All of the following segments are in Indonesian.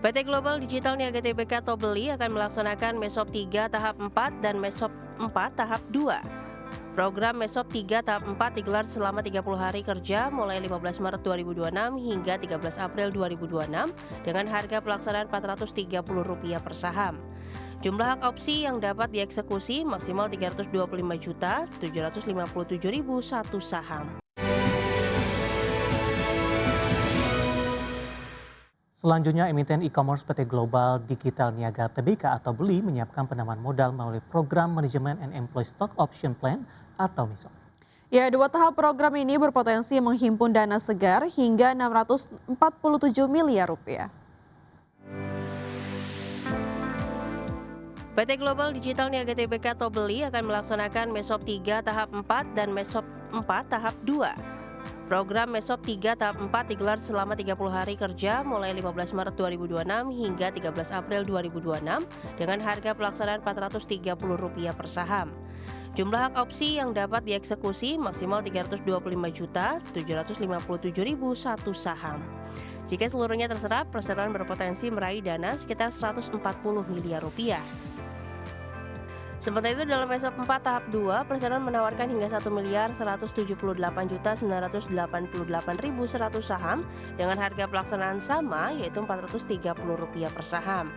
PT Global Digital Niaga Tbk atau BELI akan melaksanakan Mesop 3 tahap 4 dan Mesop 4 tahap 2. Program Mesop 3 tahap 4 digelar selama 30 hari kerja mulai 15 Maret 2026 hingga 13 April 2026 dengan harga pelaksanaan Rp430 per saham. Jumlah hak opsi yang dapat dieksekusi maksimal 325.757.001 saham. Selanjutnya, emiten e-commerce PT Global Digital Niaga Tbk atau BELI menyiapkan penambahan modal melalui program Management and Employee Stock Option Plan atau MISOP. Ya, dua tahap program ini berpotensi menghimpun dana segar hingga Rp647 miliar. PT Global Digital Niaga Tbk atau BELI akan melaksanakan Mesop 3 tahap 4 dan Mesop 4 tahap 2. Program Mesop 3 tahap 4 digelar selama 30 hari kerja mulai 15 Maret 2026 hingga 13 April 2026 dengan harga pelaksanaan Rp430 per saham. Jumlah hak opsi yang dapat dieksekusi maksimal 325.757.001 saham. Jika seluruhnya terserap, perseroan berpotensi meraih dana sekitar Rp140 miliar. Sementara itu dalam Mesop 4 tahap 2, perseroan menawarkan hingga Rp1.178.988.100 saham dengan harga pelaksanaan sama yaitu Rp430 per saham.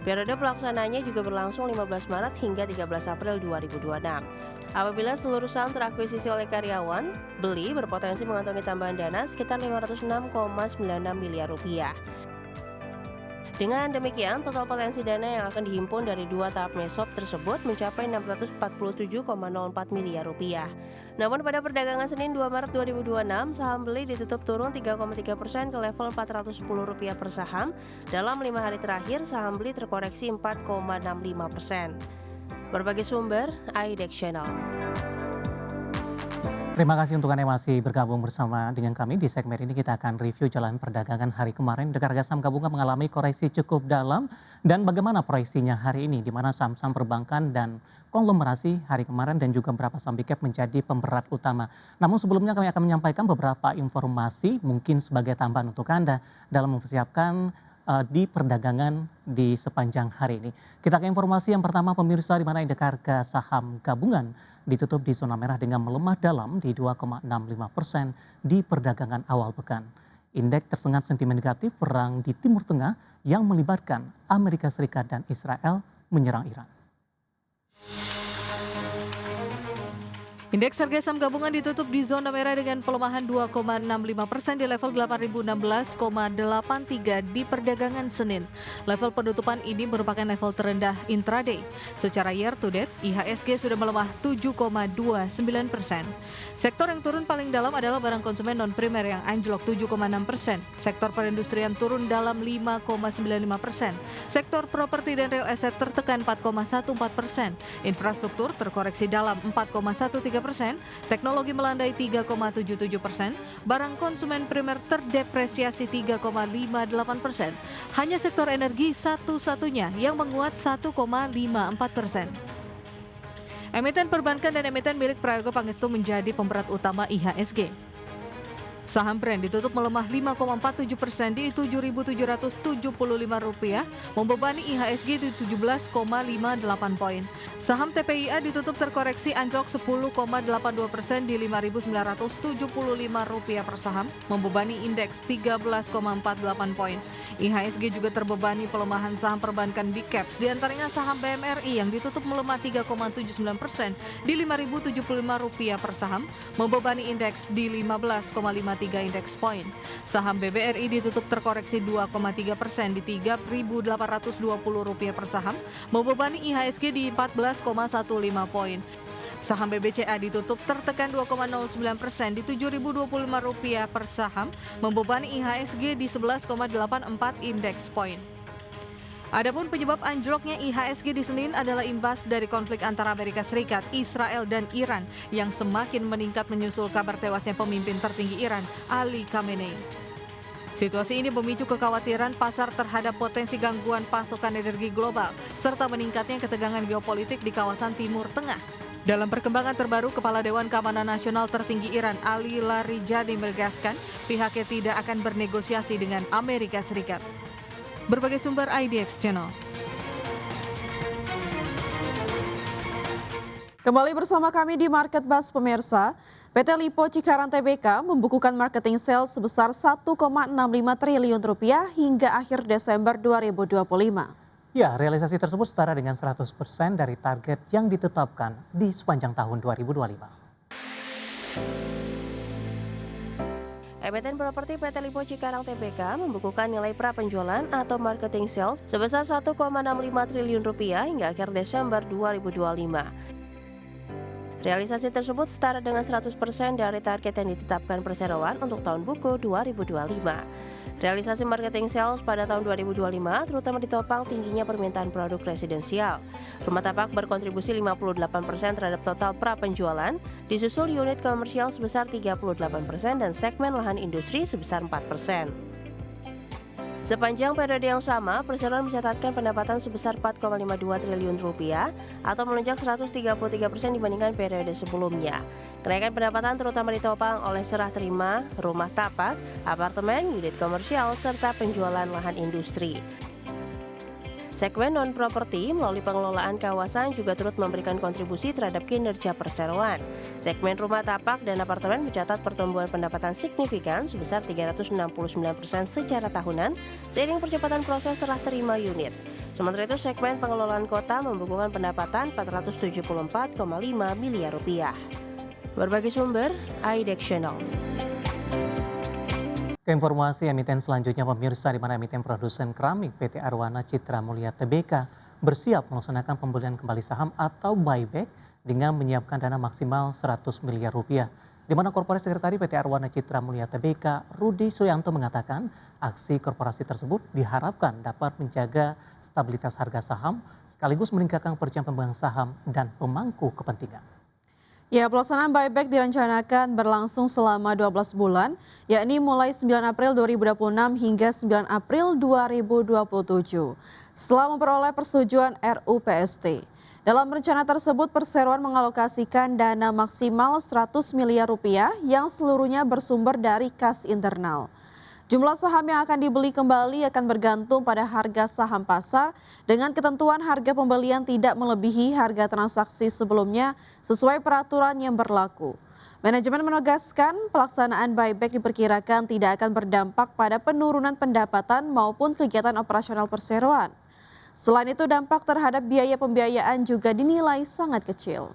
Periode pelaksananya juga berlangsung 15 Maret hingga 13 April 2026. Apabila seluruh saham terakuisisi oleh karyawan, BELI berpotensi mengantongi tambahan dana sekitar Rp506,96 miliar. Dengan demikian, total potensi dana yang akan dihimpun dari dua tahap Mesop tersebut mencapai Rp647,04 miliar. Namun pada perdagangan Senin 2 Maret 2026, saham BELI ditutup turun 3,3% ke level Rp410 per saham. Dalam 5 hari terakhir, saham BELI terkoreksi 4,65%. Berbagai sumber, IDEX Channel. Terima kasih untuk Anda yang masih bergabung bersama dengan kami. Di segmen ini kita akan review jalan perdagangan hari kemarin. Harga saham gabungan mengalami koreksi cukup dalam dan bagaimana proyeksinya hari ini, di mana saham-saham perbankan dan konglomerasi hari kemarin dan juga beberapa saham big cap menjadi pemberat utama. Namun sebelumnya kami akan menyampaikan beberapa informasi mungkin sebagai tambahan untuk Anda dalam mempersiapkan di perdagangan di sepanjang hari ini. Kita ke informasi yang pertama pemirsa, di mana indeks harga saham gabungan ditutup di zona merah dengan melemah dalam di 2,65% di perdagangan awal pekan. Indeks tersengat sentimen negatif perang di Timur Tengah yang melibatkan Amerika Serikat dan Israel menyerang Iran. Indeks harga saham gabungan ditutup di zona merah dengan pelemahan 2,65% di level 8.016,83 di perdagangan Senin. Level penutupan ini merupakan level terendah intraday. Secara year to date, IHSG sudah melemah 7,29%. Sektor yang turun paling dalam adalah barang konsumen non-primer yang anjlok 7,6%. Sektor perindustrian turun dalam 5,95%. Sektor properti dan real estate tertekan 4,14%. Infrastruktur terkoreksi dalam 4,13%. Teknologi melandai 3,77%, barang konsumen primer terdepresiasi 3,58%. Hanya sektor energi satu-satunya yang menguat 1,54%. Emiten perbankan dan emiten milik Prayogo Pangestu menjadi pemberat utama IHSG. Saham Brand ditutup melemah 5,47% di Rp7.775, membebani IHSG di 17,58 poin. Saham TPIA ditutup terkoreksi anjlok 10,82% di Rp5.975 per saham, membebani indeks 13,48 poin. IHSG juga terbebani pelemahan saham perbankan Big Caps, diantaranya saham BMRI yang ditutup melemah 3,79% di Rp5.075 per saham, membebani indeks di 15,53 indeks poin. Saham BBRI ditutup terkoreksi 2,3% di Rp3.820 per saham, membebani IHSG di 14,15 poin. Saham BBCA ditutup tertekan 2,09% di Rp7.025 per saham, membebani IHSG di 11,84 indeks poin. Adapun penyebab anjloknya IHSG di Senin adalah imbas dari konflik antara Amerika Serikat, Israel, dan Iran yang semakin meningkat menyusul kabar tewasnya pemimpin tertinggi Iran, Ali Khamenei. Situasi ini memicu kekhawatiran pasar terhadap potensi gangguan pasokan energi global, serta meningkatnya ketegangan geopolitik di kawasan Timur Tengah. Dalam perkembangan terbaru, Kepala Dewan Keamanan Nasional tertinggi Iran, Ali Larijani menegaskan pihaknya tidak akan bernegosiasi dengan Amerika Serikat. berbagai sumber IDX Channel. Kembali bersama kami di Market Buzz pemirsa, PT Lipo Cikarang Tbk membukukan marketing sales sebesar 1,65 triliun rupiah hingga akhir Desember 2025. Ya, realisasi tersebut setara dengan 100% dari target yang ditetapkan di sepanjang tahun 2025. Emiten properti PT Lipo Cikarang Tbk membukukan nilai prapenjualan atau marketing sales sebesar 1,65 triliun rupiah hingga akhir Desember 2025. Realisasi tersebut setara dengan 100% dari target yang ditetapkan perseroan untuk tahun buku 2025. Realisasi marketing sales pada tahun 2025 terutama ditopang tingginya permintaan produk residensial. Rumah tapak berkontribusi 58% terhadap total prapenjualan, disusul unit komersial sebesar 38% dan segmen lahan industri sebesar 4%. Sepanjang periode yang sama, perseroan mencatatkan pendapatan sebesar 4,52 triliun rupiah atau melonjak 133% dibandingkan periode sebelumnya. Kenaikan pendapatan terutama ditopang oleh serah terima, rumah tapak, apartemen, unit komersial, serta penjualan lahan industri. Segmen non-properti melalui pengelolaan kawasan juga turut memberikan kontribusi terhadap kinerja perseroan. Segmen rumah tapak dan apartemen mencatat pertumbuhan pendapatan signifikan sebesar 369% secara tahunan seiring percepatan proses serah terima unit. Sementara itu segmen pengelolaan kota membukukan pendapatan 474,5 miliar rupiah. Berbagai sumber, IDX Channel. Ke informasi emiten selanjutnya pemirsa, di mana emiten produsen keramik PT Arwana Citra Mulia Tbk bersiap melaksanakan pembelian kembali saham atau buyback dengan menyiapkan dana maksimal 100 miliar rupiah. Di mana Korporasi Sekretari PT Arwana Citra Mulia Tbk Rudi Suyanto mengatakan aksi korporasi tersebut diharapkan dapat menjaga stabilitas harga saham sekaligus meningkatkan kepercayaan pemegang saham dan pemangku kepentingan. Ya, pelaksanaan buyback direncanakan berlangsung selama 12 bulan, yakni mulai 9 April 2026 hingga 9 April 2027. Setelah memperoleh persetujuan RUPST. Dalam rencana tersebut, perseroan mengalokasikan dana maksimal 100 miliar rupiah yang seluruhnya bersumber dari kas internal. Jumlah saham yang akan dibeli kembali akan bergantung pada harga saham pasar dengan ketentuan harga pembelian tidak melebihi harga transaksi sebelumnya sesuai peraturan yang berlaku. Manajemen menegaskan pelaksanaan buyback diperkirakan tidak akan berdampak pada penurunan pendapatan maupun kegiatan operasional perseroan. Selain itu dampak terhadap biaya pembiayaan juga dinilai sangat kecil.